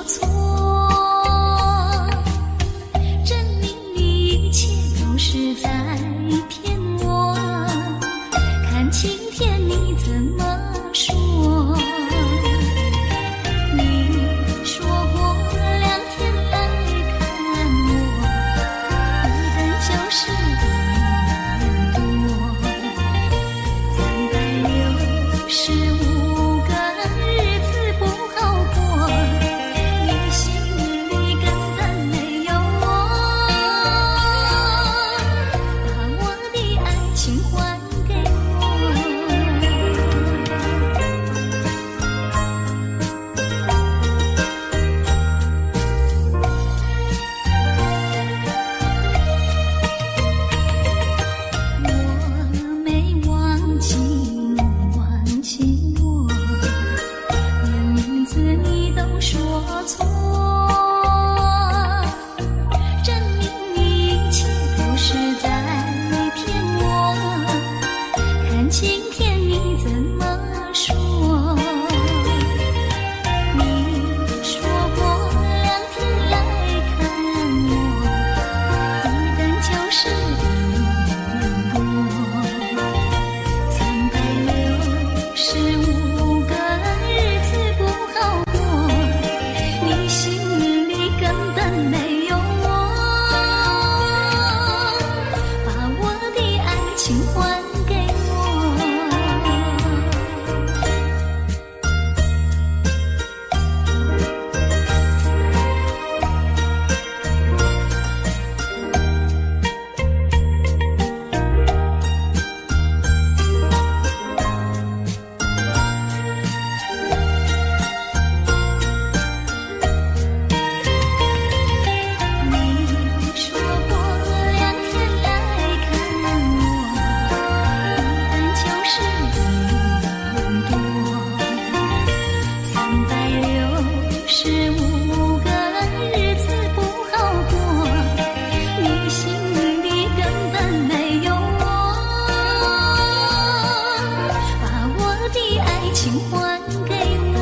错，证明你一切都是在骗我。看今天你怎么说？你说过2天来看我，一等就是1年多，365个日子不好过，你心里根本没有我，把我的爱情还给我。我没忘记你忘记我，连名字你都说错，证明你一切都是在骗我。看今天你怎么说？你说过2天来看我，一等就是1年多，365个日子不好过，你心里根本没有我，把我的爱情还给我。你说过2天来看我，一等就是1年多，365个日子不好过，你心里根本没有我，把我的爱情还给我。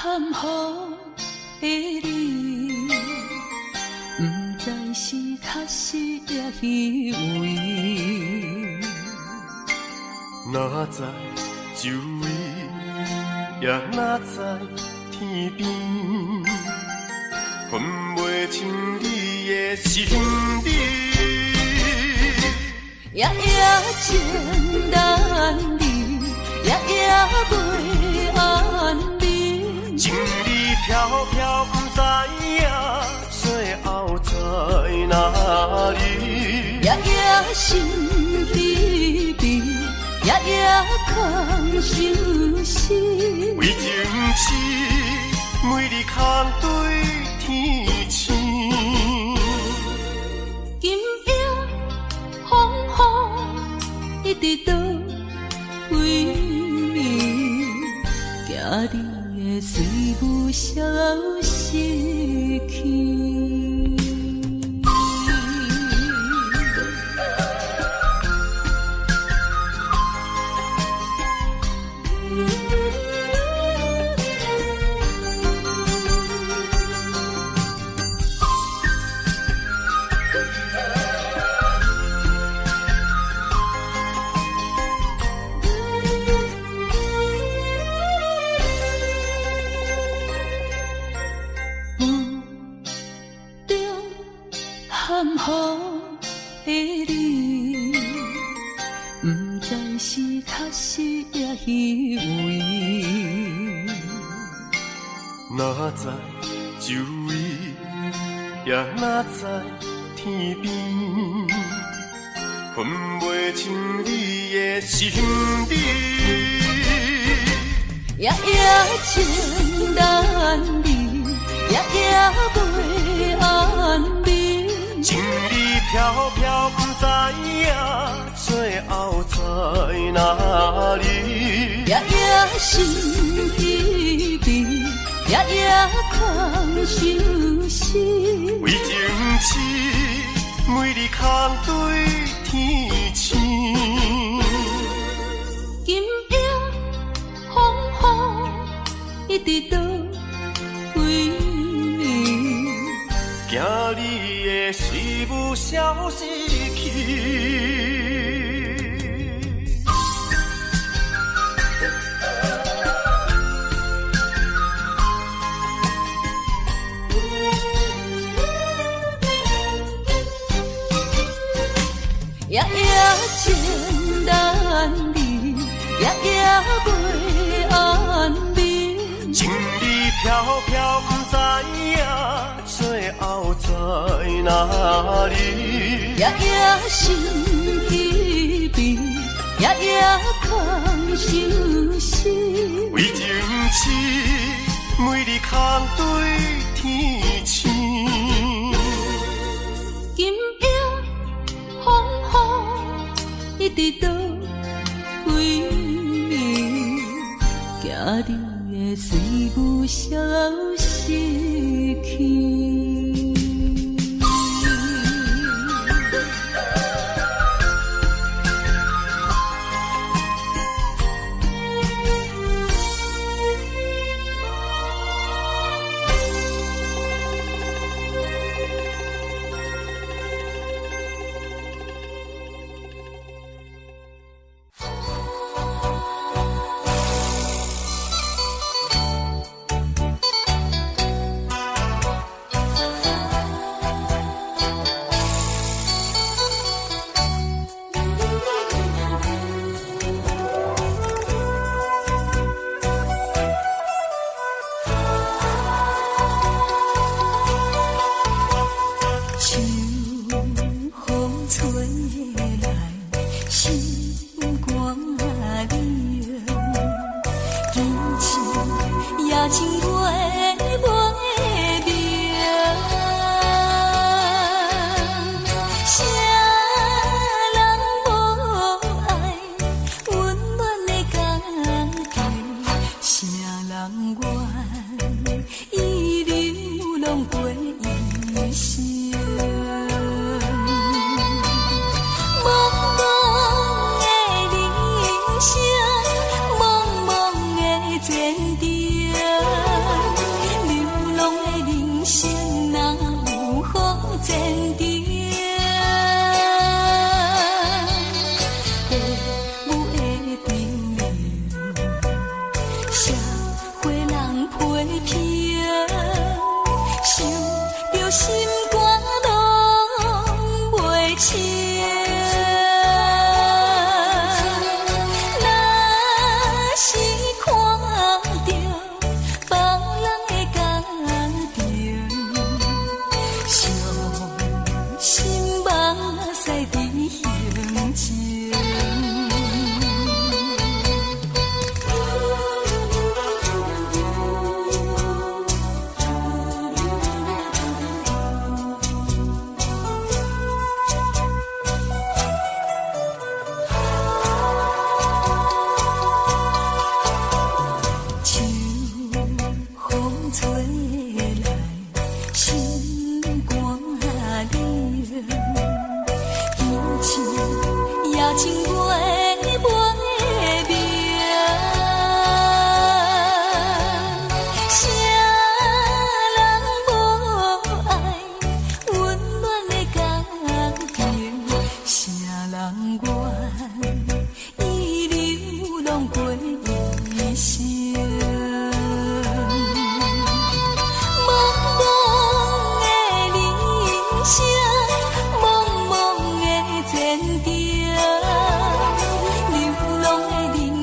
含糊的你，不知是确实也虚伪。哪知周围，也哪知天边，分袂清你的心理。夜夜情难离，夜夜袂安眠。情理飘飘，不知影最后在哪里。夜夜心离别，夜夜空相思。为情痴，每日空对天星。今夜风雨一直到为暝，惊你的随无消息去。含糊的你，不知是确实也虚伪。哪知周围，也哪知天边，分袂清你的心理。夜夜情难离，夜夜袂安眠。情意飘飘，不知影最后在哪里。夜夜心稀微，夜夜空相思。为情痴，每日空对天星。今夜风雨一直倒位，惊你的随无消失去。夜夜情难离，夜夜袂安眠。情意飘飘，不知影最后在哪里。夜夜心稀微，夜夜空相思。为情痴，每日空对天星。今夜风雨一直倒位，惊你的随无消失去。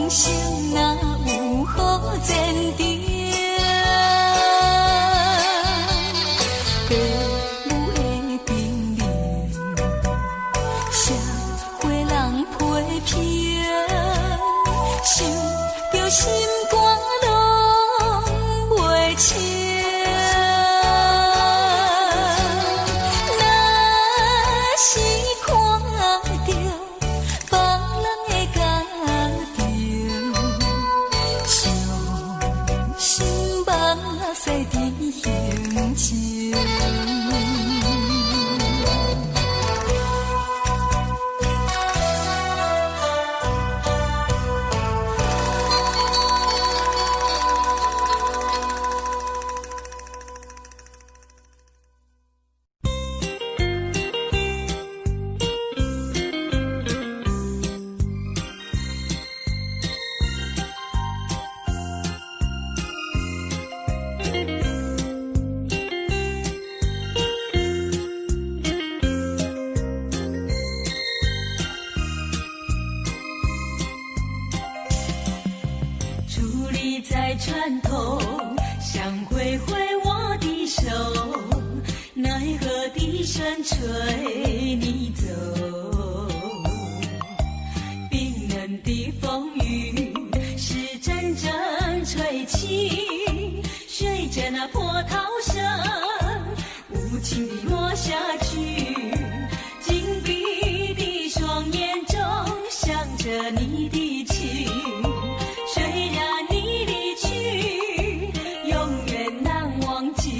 生哪有好前程？细的行情。船头想挥挥我的手，奈何笛声吹你走。冰冷的风雨是阵阵吹起，随着那波涛声无情地落下去。紧闭的双眼中想着你的情，虽然你离去永远难忘记。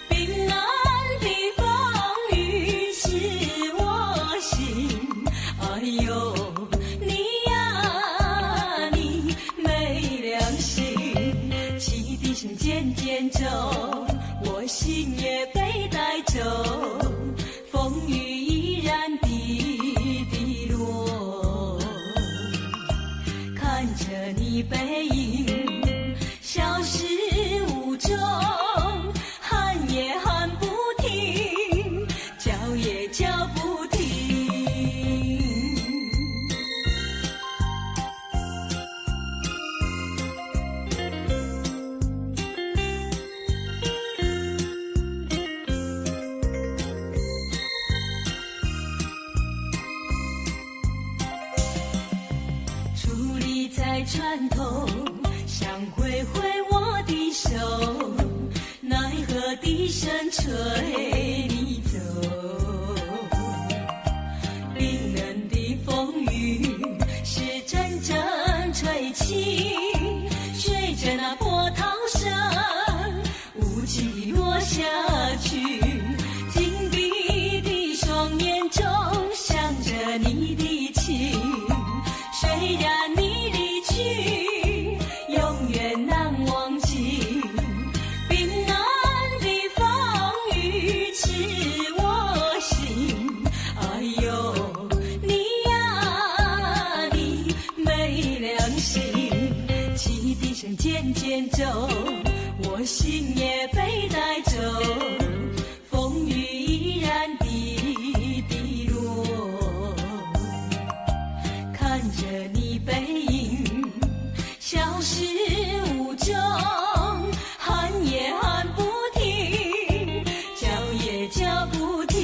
冰冷的风雨是我心，哎呦你呀你没良心。汽笛声渐渐走，我心也被带走，风雨依然滴滴落。看着你背影消失无踪，喊也喊不停，叫也叫不停。矗立在船头想挥挥我的手，奈何笛声吹你走。冰冷的风雨是阵阵吹起，随着那波涛声无情地落下去。紧闭的双眼中想着你的情，虽然你离去永远难忘记。冰冷的风雨刺我心，哎呦你呀你没良心。汽笛声渐渐走，我心也被带走，风雨依然滴滴落。看着你背影消失无踪，喊也喊不停，叫也叫不停。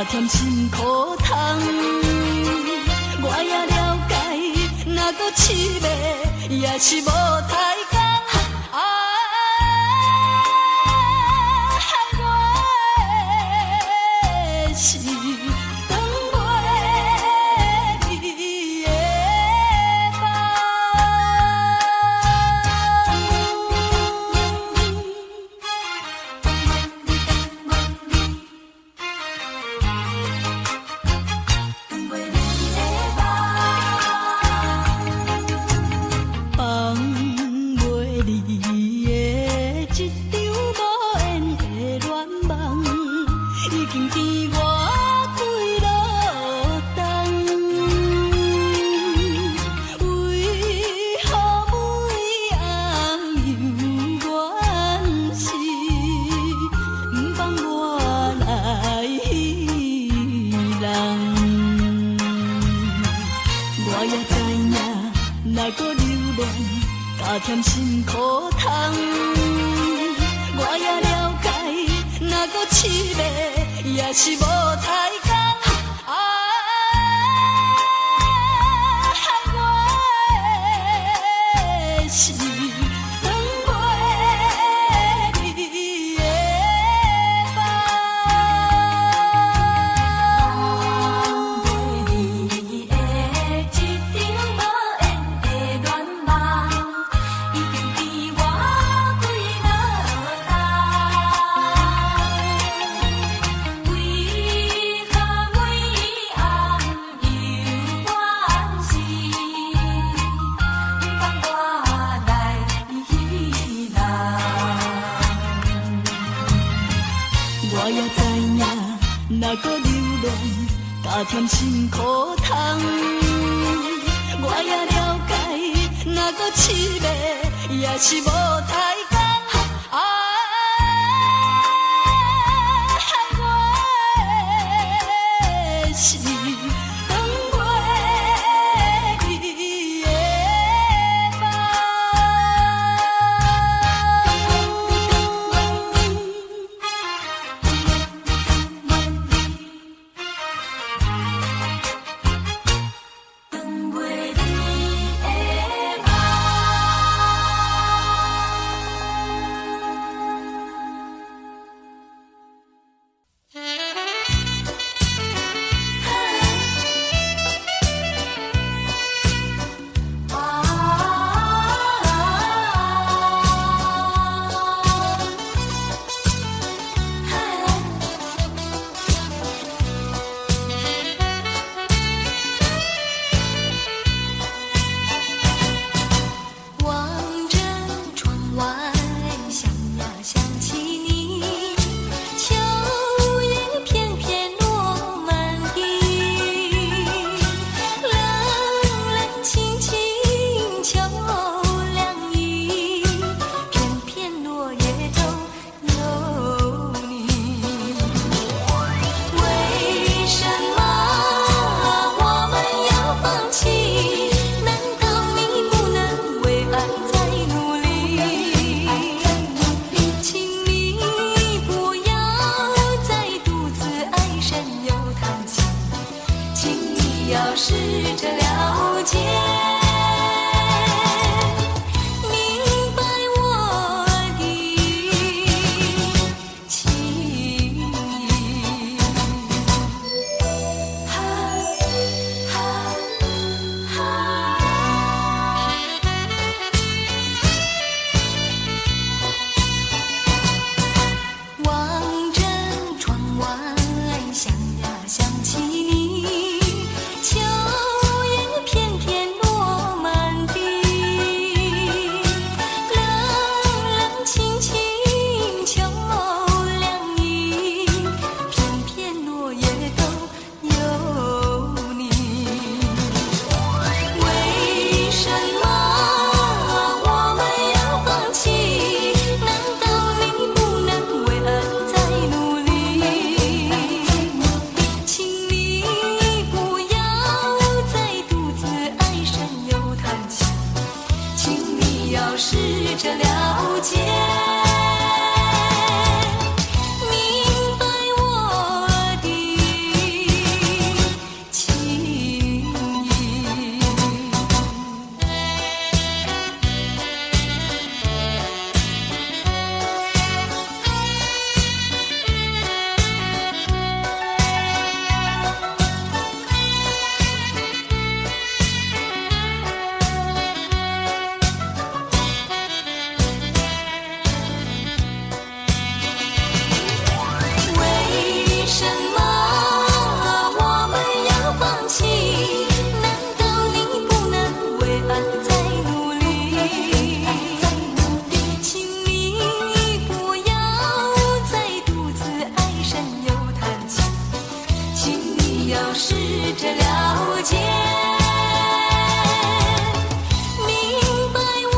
甜心苦痛，我也了解，若搁试袂，也是无太工。害我的是长袂你的梦。放袂离的一场无缘的恋梦，已经甜我几落冬。为何每暗犹原是不放我来彼人？我也知影，若搁留恋，加添心苦痛。我也了解，若搁试袂，也是无太工。害我的是长袂你的梦。放袂离的一场无缘的恋梦，已经甜我几落冬。为何每暗犹原是不放我来彼人？我也知影，若搁留恋，加添心苦痛。我也了解，若搁试袂，也是无太工。害我的是长袂你的梦。长袂你的梦。望着窗外，想呀想起你，秋叶片片落满地，冷冷清清秋凉意，片片落叶中有你。为什么我们要放弃？难道你不能为爱再努力？请你不要再独自唉声又叹气，请你要试着了解，明白我的情意。哈哈哈。望着窗外，想呀想起你，秋叶片片落试着了解，明白我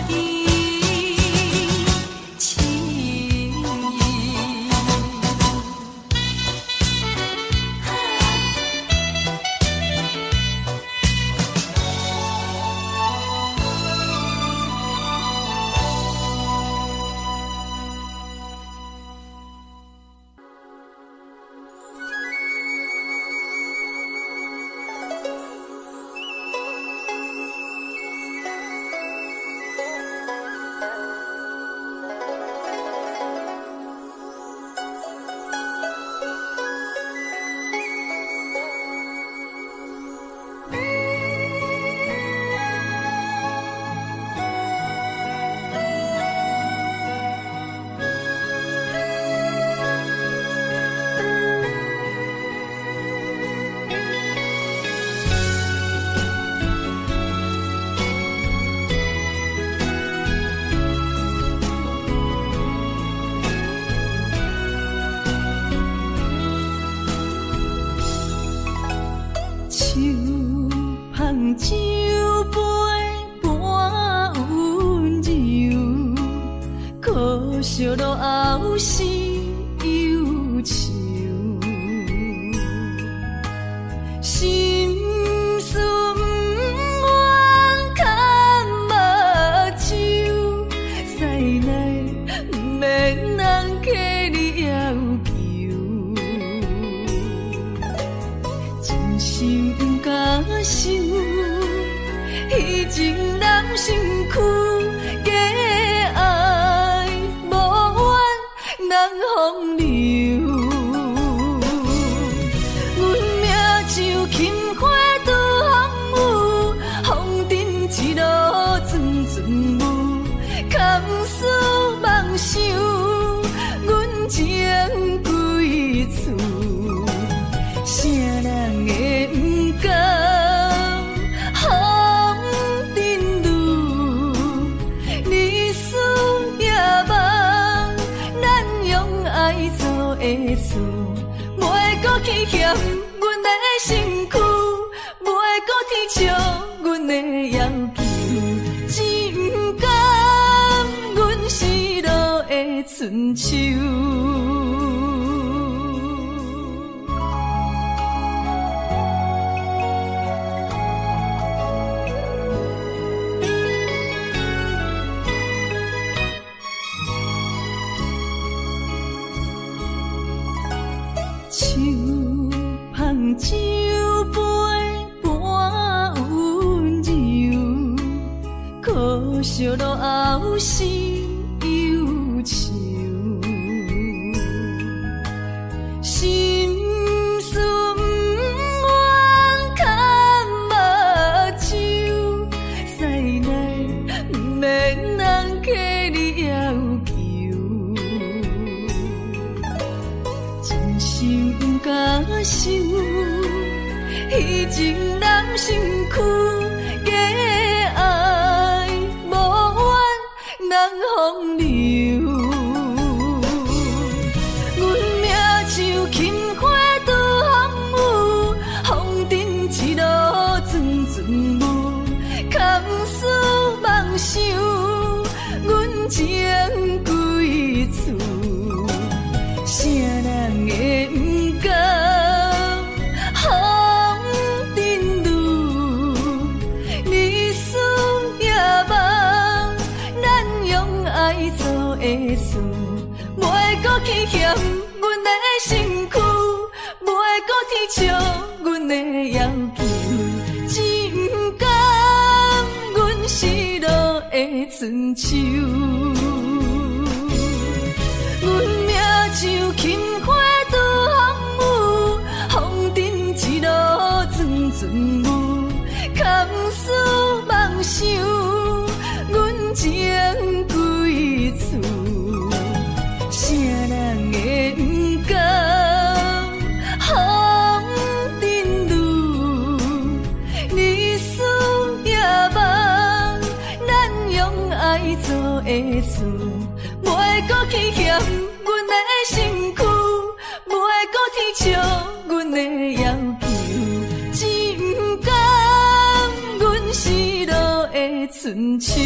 的情意。酒杯半温柔，可惜落后是忧愁。心事不愿牵目睭，使来不免人客你要求，真心不敢想。彼情难身躯，假爱无缘人风流。阮命像轻花拄风雨，风尘一路阵阵雾，空思梦想，阮情归厝，啥人会不甘？会错，袂搁去嫌阮的身躯，袂搁去笑阮的要求，只不甘阮失落的春秋。酒杯半温柔，可惜落后是忧愁。心事不愿牵目睭，使来不免人客你要求，真心不敢想。彼情难身躯，假爱无缘人风流。阮命像轻花拄风雨，风尘一路阵阵雾，空思梦想，阮情归厝，啥人会不甘？会错，袂搁去嫌阮的身躯，袂搁去笑阮的要求，只不甘阮失落的春秋。阮命像轻花拄风雨，风尘一路阵阵雾，空思梦想，阮情归厝。啥人会不甘？风尘路，日思夜梦，咱用爱做的事，袂搁去嫌阮的身躯，袂搁去笑阮的要求。春秋。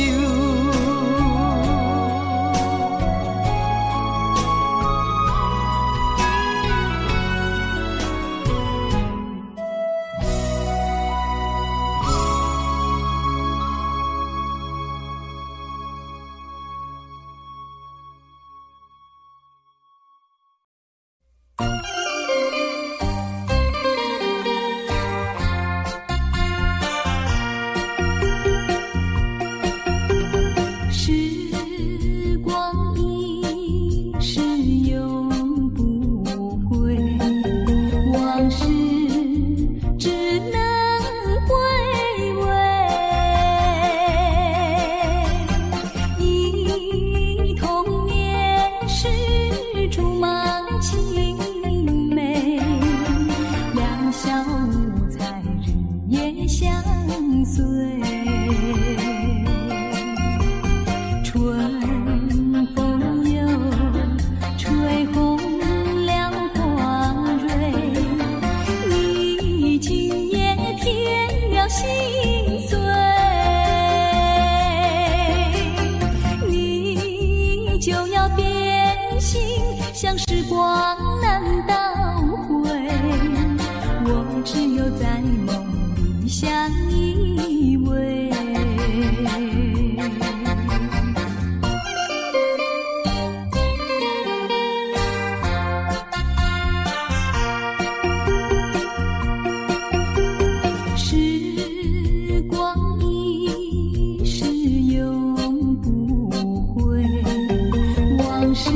像时光难倒回，我只有在梦里相依偎。时光一逝永不回，往事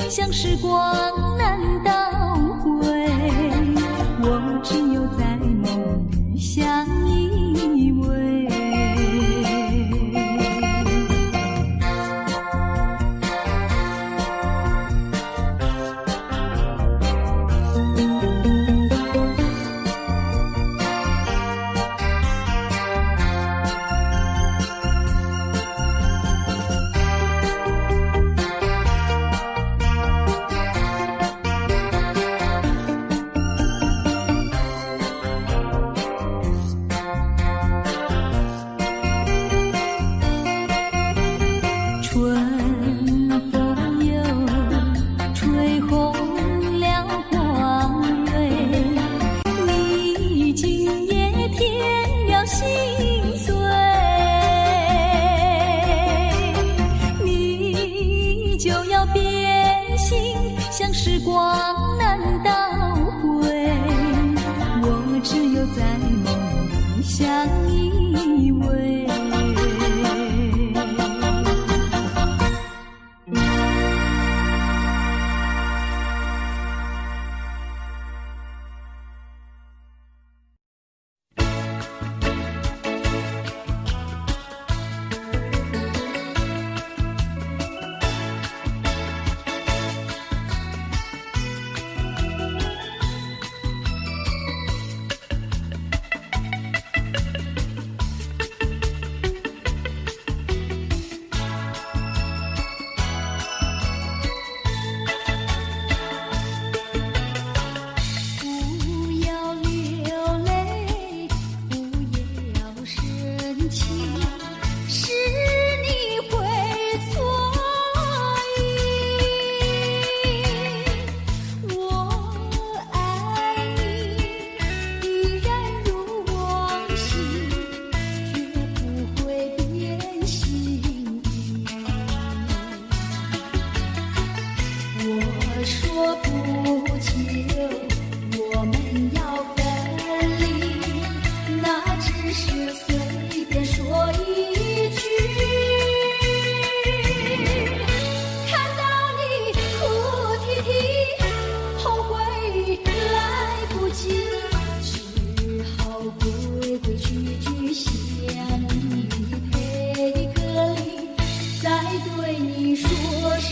像时光难倒回，我只有在梦里相依偎。像时光难倒回，我只有在梦里相依偎。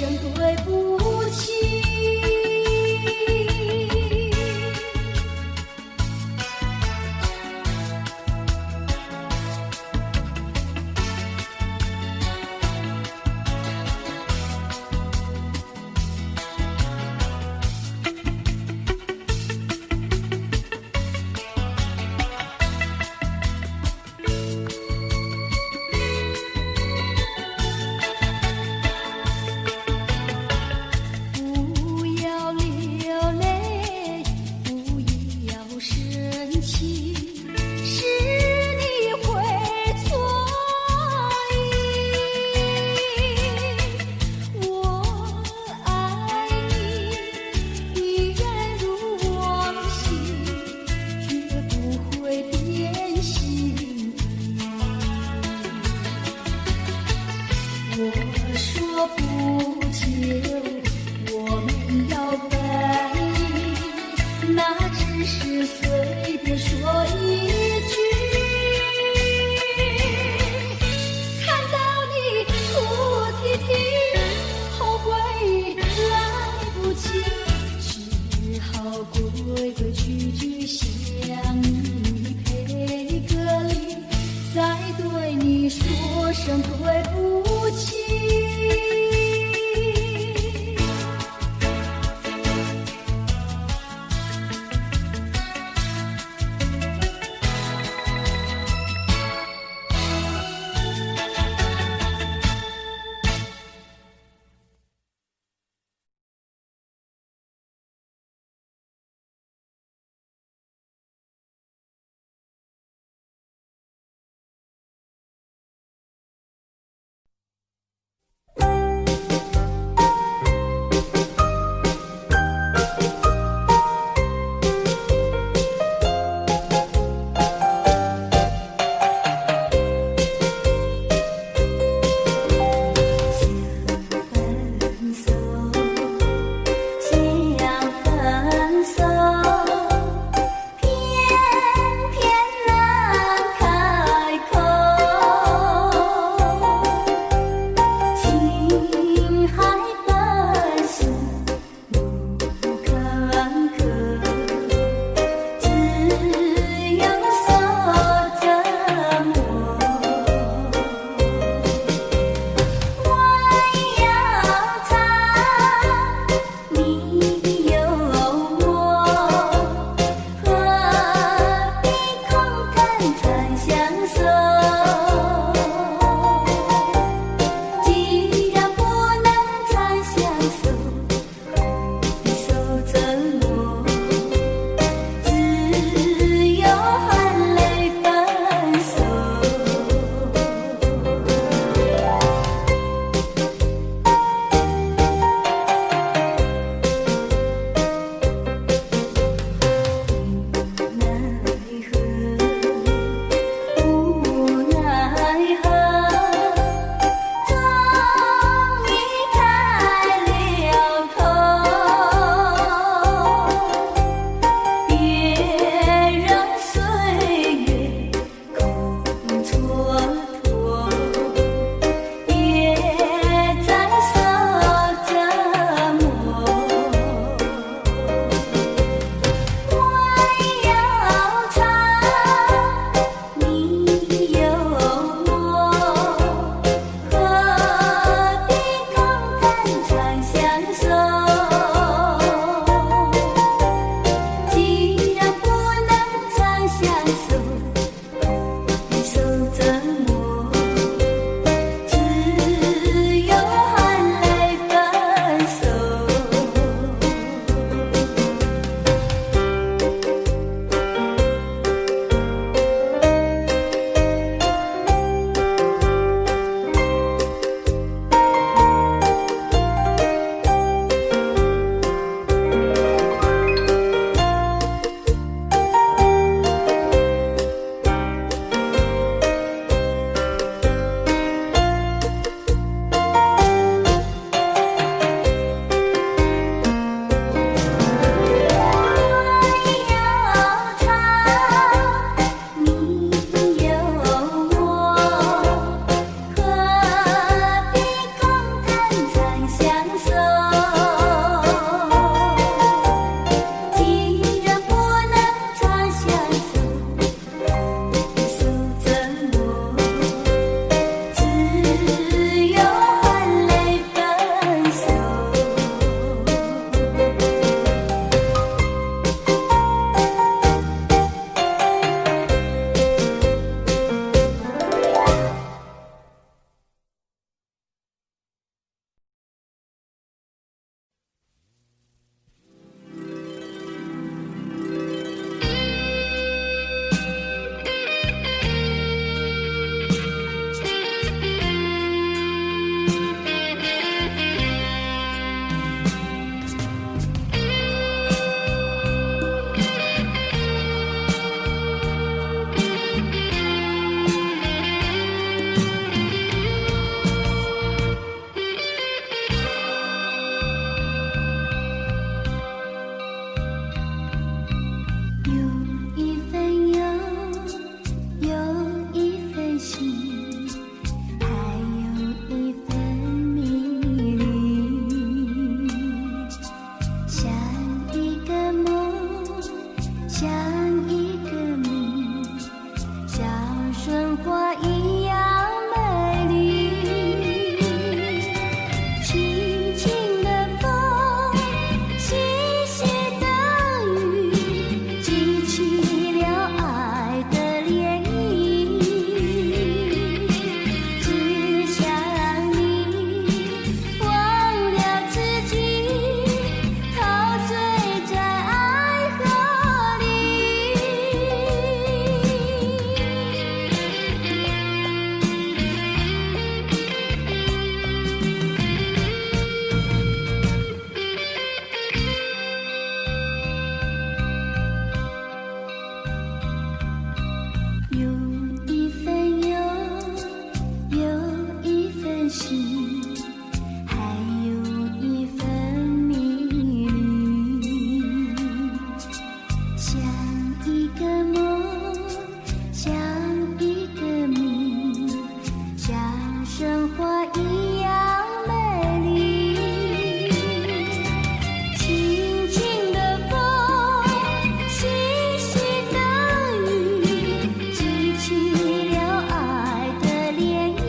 声对不起。不要流泪，不要生气，是你会错意。我爱你，依然如往昔，绝不会变心。我说不久，我们要分离，那只是随便说一句。看到你哭啼啼，后悔来不及，只好规规矩矩向你赔个礼，再对你说声对不起。心，还有一份迷离，像一个梦，像一个谜，像生活一样美丽。轻轻的风，细细的雨，激起了爱的涟漪。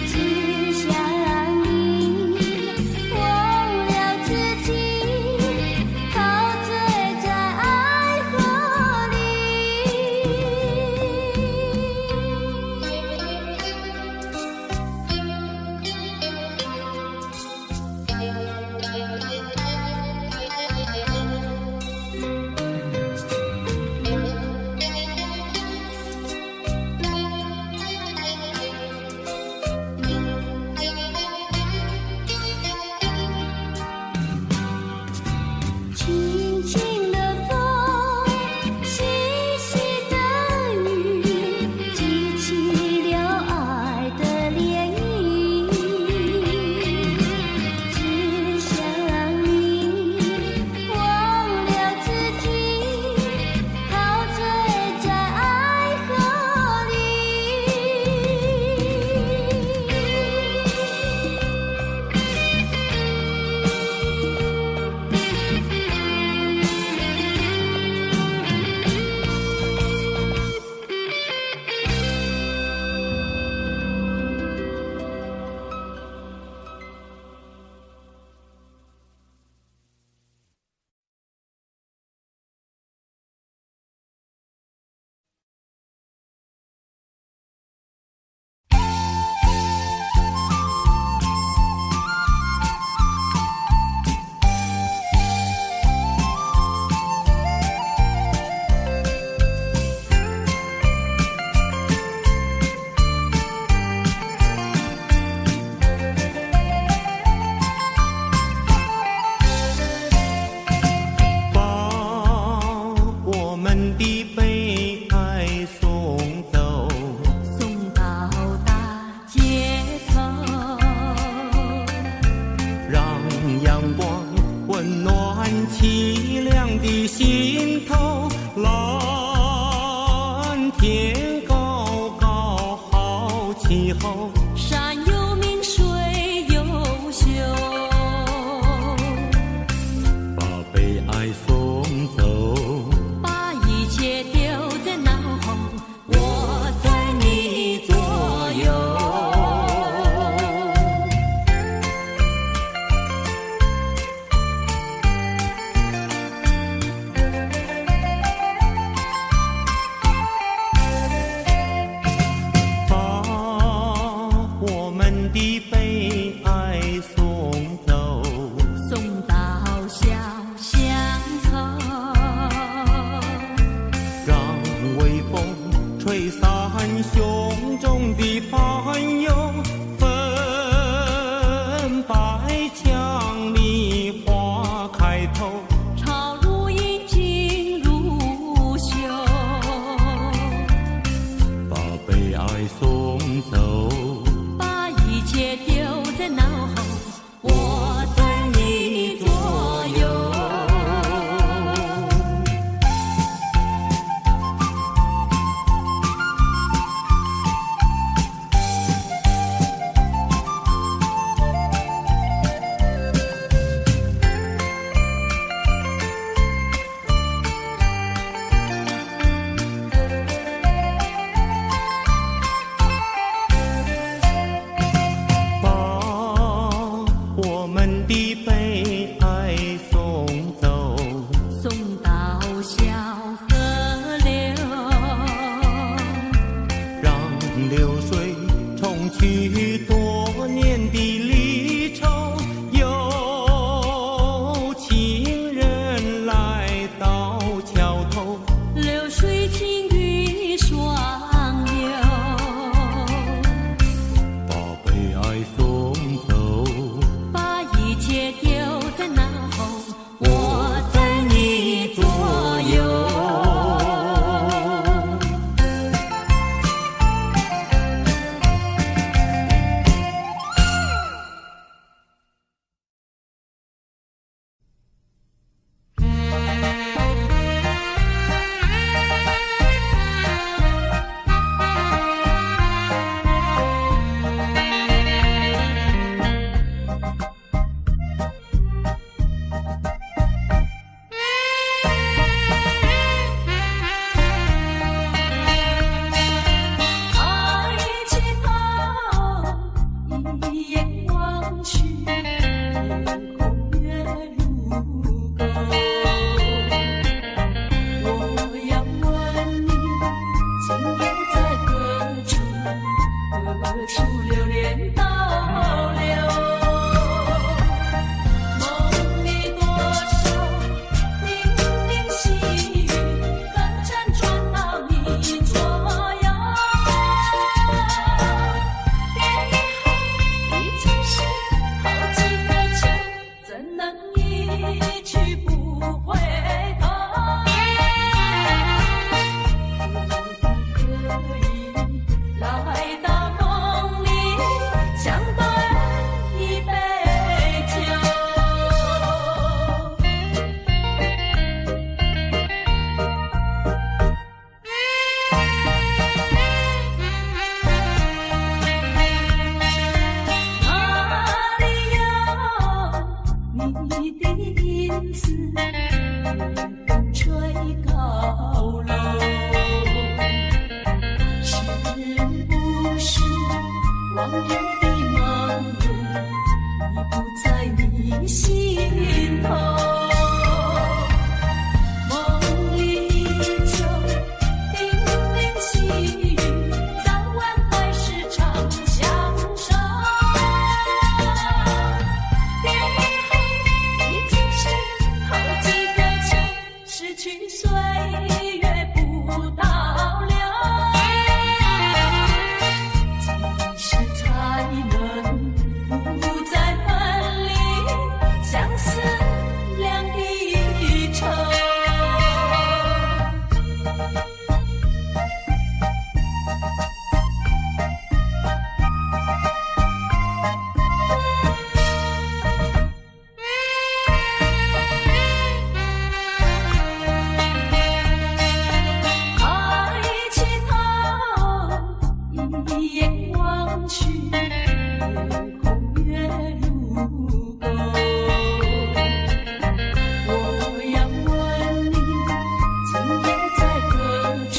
只想让你忘了自己，陶醉在爱河里。轻轻的风，细细的雨，激起了爱的涟漪。只想让你忘了自己，陶醉在爱河里。把我们的悲哀送走，送到大街头，让阳光温暖凄凉的心头。蓝天高高好气候，山有名水有秀，把悲哀送走，把一切丢在脑后，我在你左右。把我们的悲哀送走，送到小巷口，让微风吹散胸中的烦忧。粉白墙里花开头，朝如饮尽如休，把悲哀送走，把一切丢在脑后，我在你左右。把我们的悲哀送走，送到小河流，让流水冲去多年的离愁。有情人来到桥头，流水情侣双游，把悲哀送走，把一切丢在脑后，我在你左右。处流连倒流。梦里多少零零细雨，更辗转到你左右。别以后已经是好几个秋，怎能一去不回头？来到梦里，相对一杯酒。哪里有你的影子，微风吹高楼。往日的梦路，已不在你心头。梦里依旧零零细雨，早晚还是常相守。别以后已经是好几个秋，失去岁月不倒流。才能不再分离，相思两地愁。抬起头，一眼望去，夜空月如钩。我要问你，今夜在何处？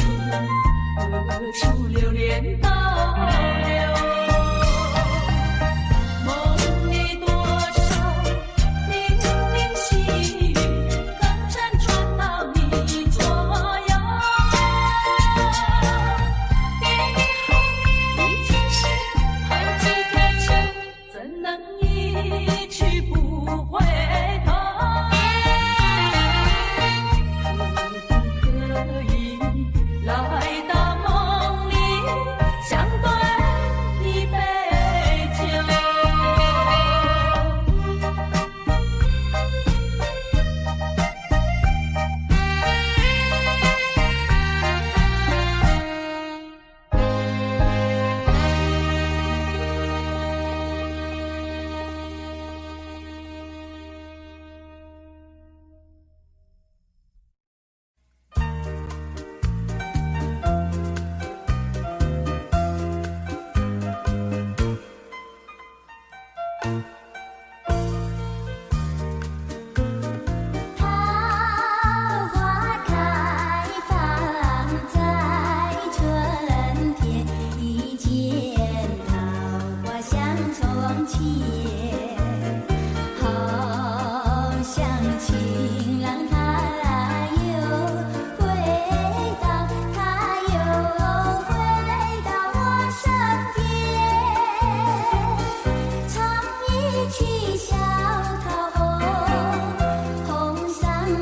何处流连倒流？梦里多少零零细雨，更辗转到你左右。已经是好几个秋，怎能一去不回头？可不可以来到梦里，相对一杯酒？桃花开放在春天，一见桃花香从前，好像情郎他又回到，他又回到我身边，唱一曲小桃红，红上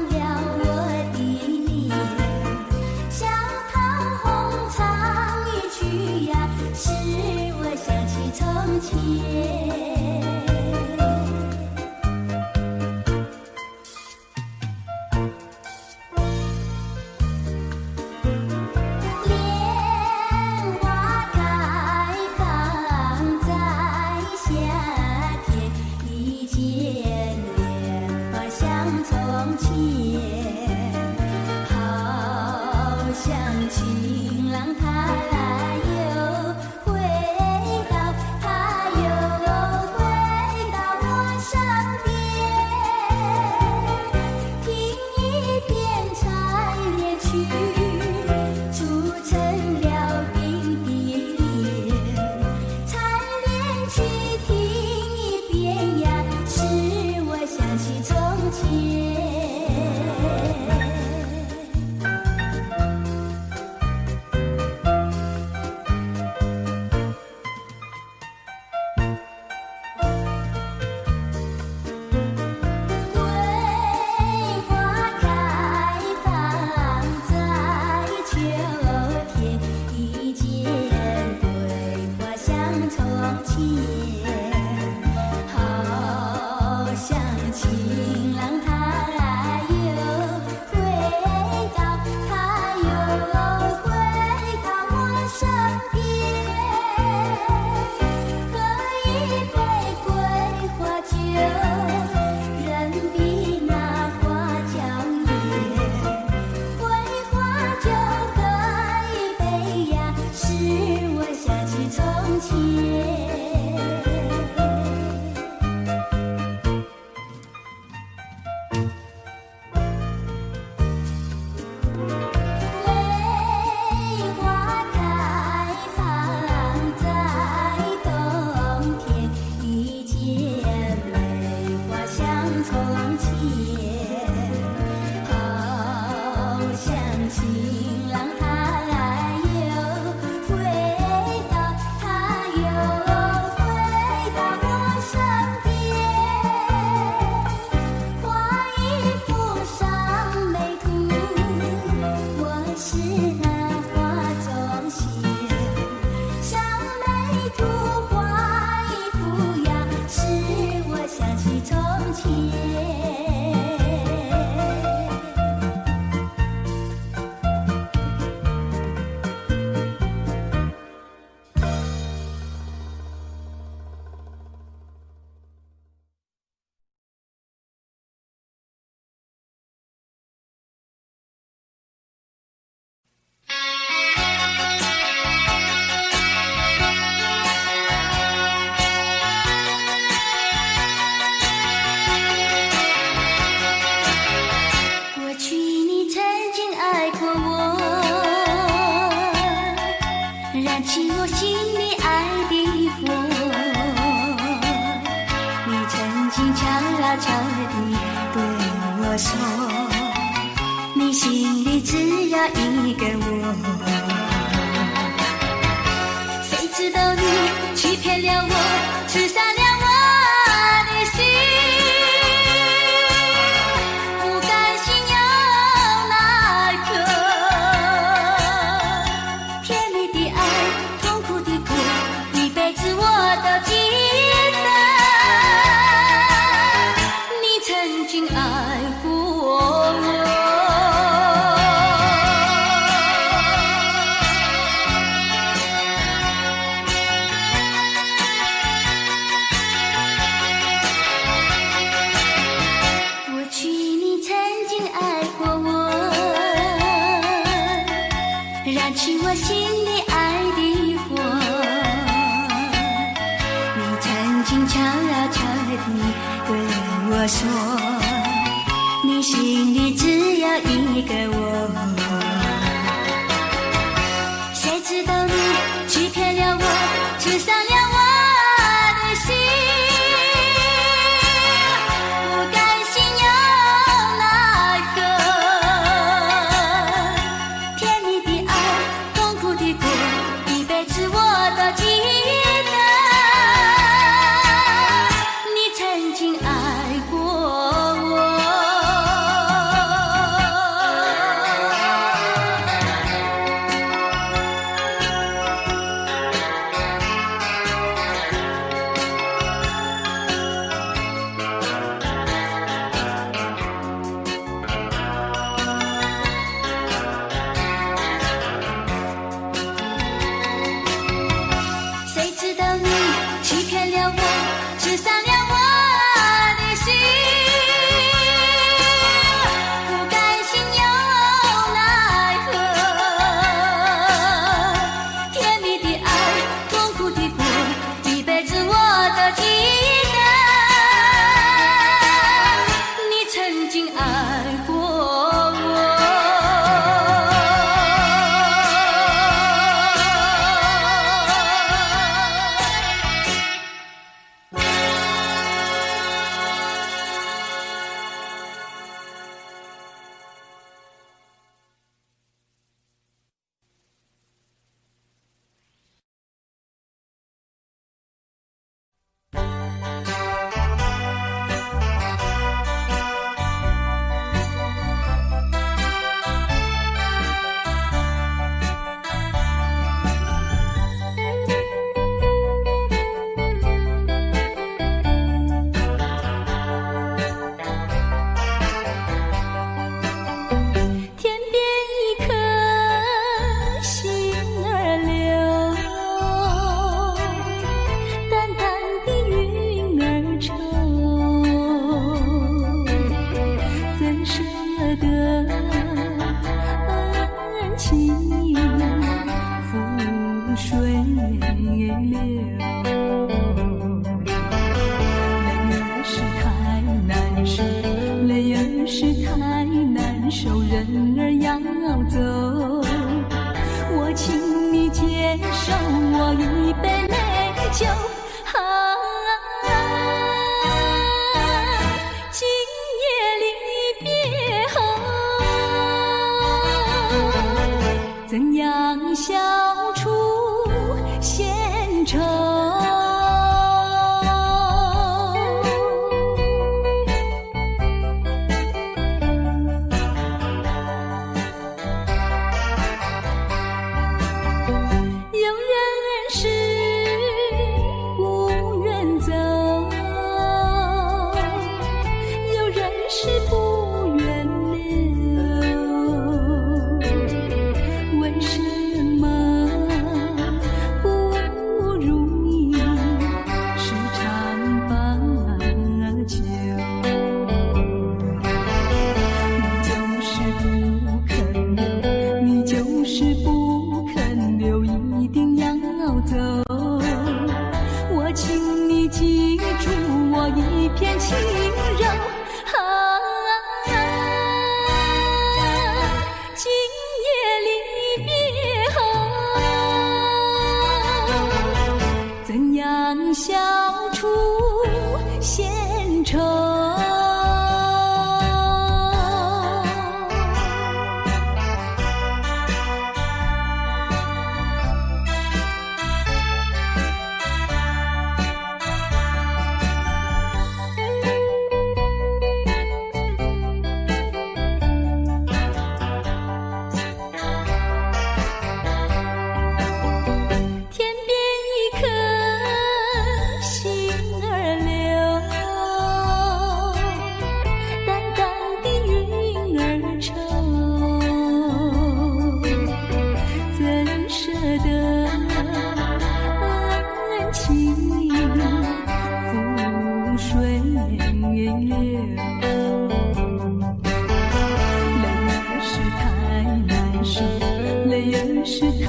了我的脸。小桃红唱一曲呀，使我想起从前。莲花开放在夏天，一见莲花香从前，好像情郎他又回到，他又泪儿是太难受，泪儿是太难受，人儿要走，我请你接受我一杯美酒。今夜离别后，怎样消除闲愁？有人是不愿走，有人是不愿留，为什么不如意时常把酒？你就是不肯留，你就是不肯留，一定要走。我请你记住我一片轻柔。今夜离别后，怎样消除闲愁？天边一颗星儿流，淡淡的云儿愁，怎舍得情覆水流？泪儿是太难受，泪儿是太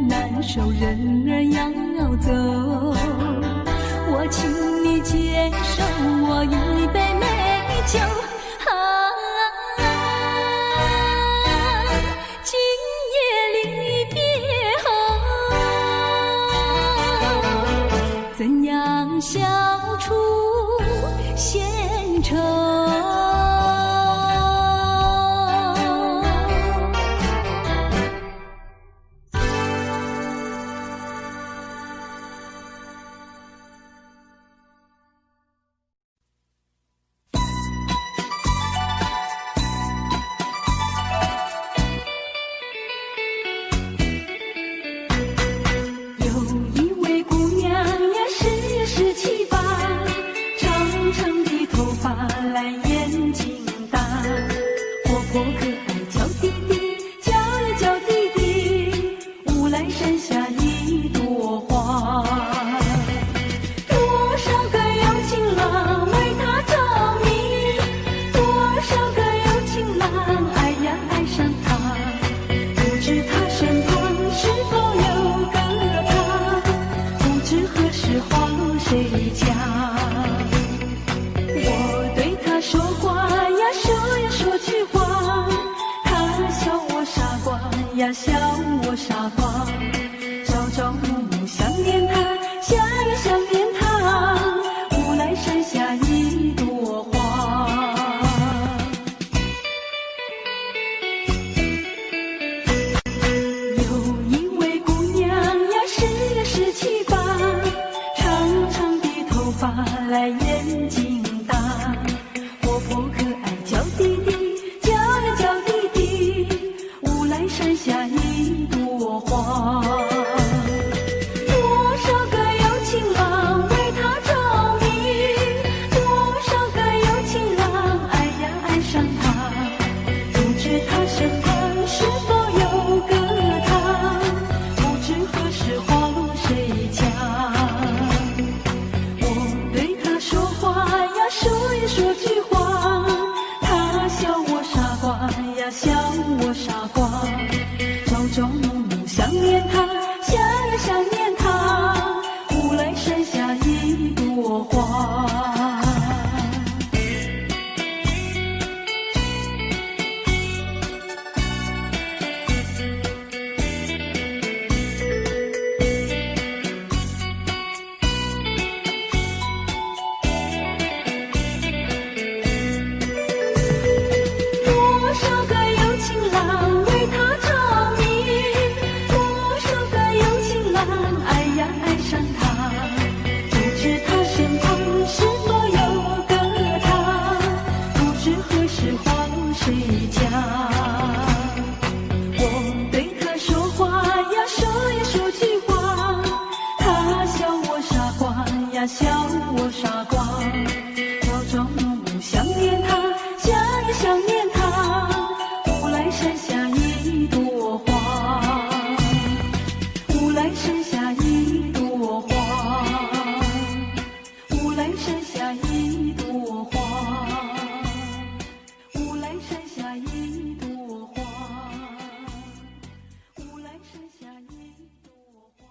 难受，人儿要走，我请你接受我一杯美酒。今夜离别后，怎样消除闲愁？有一位姑娘呀，是17、8，长长的头发来眼睛大，活泼可爱娇滴滴，叫呀叫滴滴，乌来山下一朵花。多少个有情郎为她着迷，多少个有情郎爱呀爱上她，不知她身旁是否有个他，不知何时黄谁家。我对他说话呀说呀说句话，他笑我傻瓜呀笑我傻瓜，朝朝暮暮想念他，想呀想念他，乌来山下一朵花。有一位姑娘呀，是17、8，长长的头发来眼睛大，活泼可爱娇滴滴，叫呀叫滴滴，乌来山下一朵家笑我傻瓜，朝朝暮暮想念他，想也想念他。乌来山下一朵花，乌来山下一朵花，乌来山下一朵花，乌来山下一朵花，乌来山下一朵花。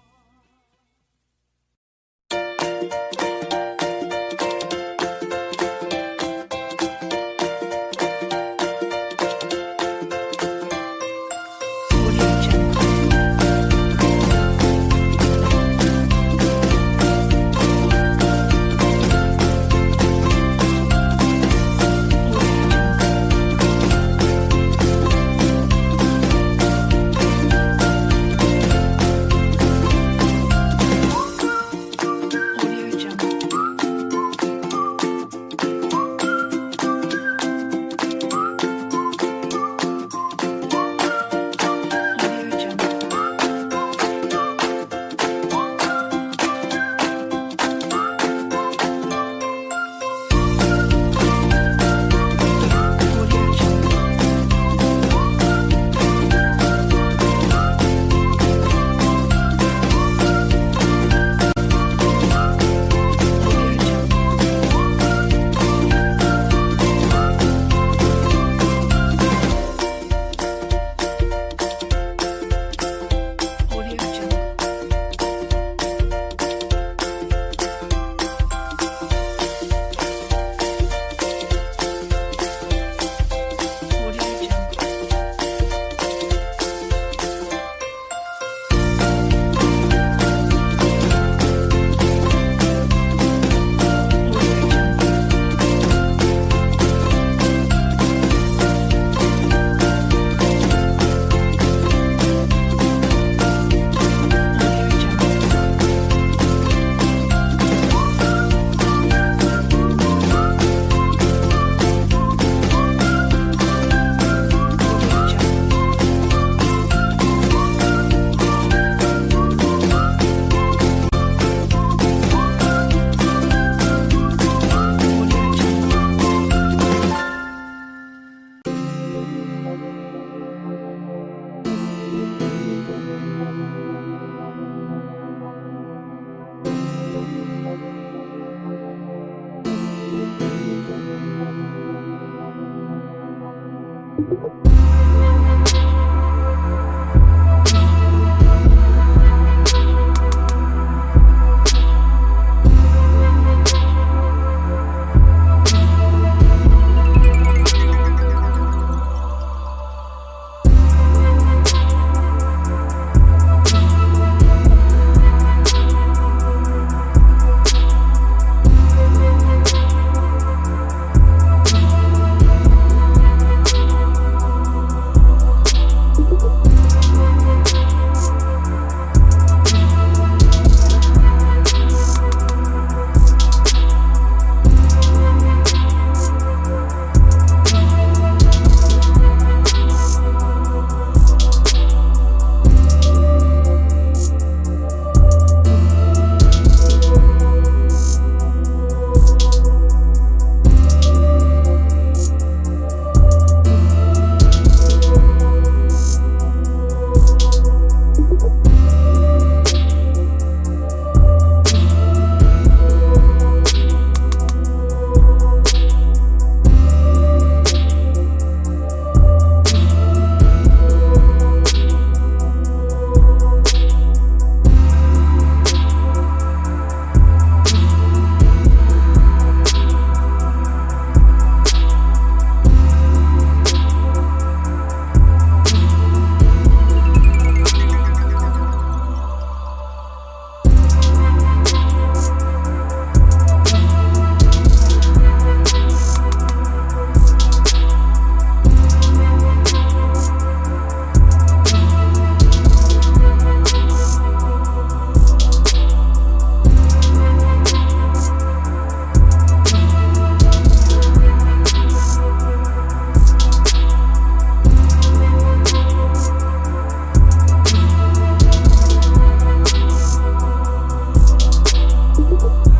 Thank you.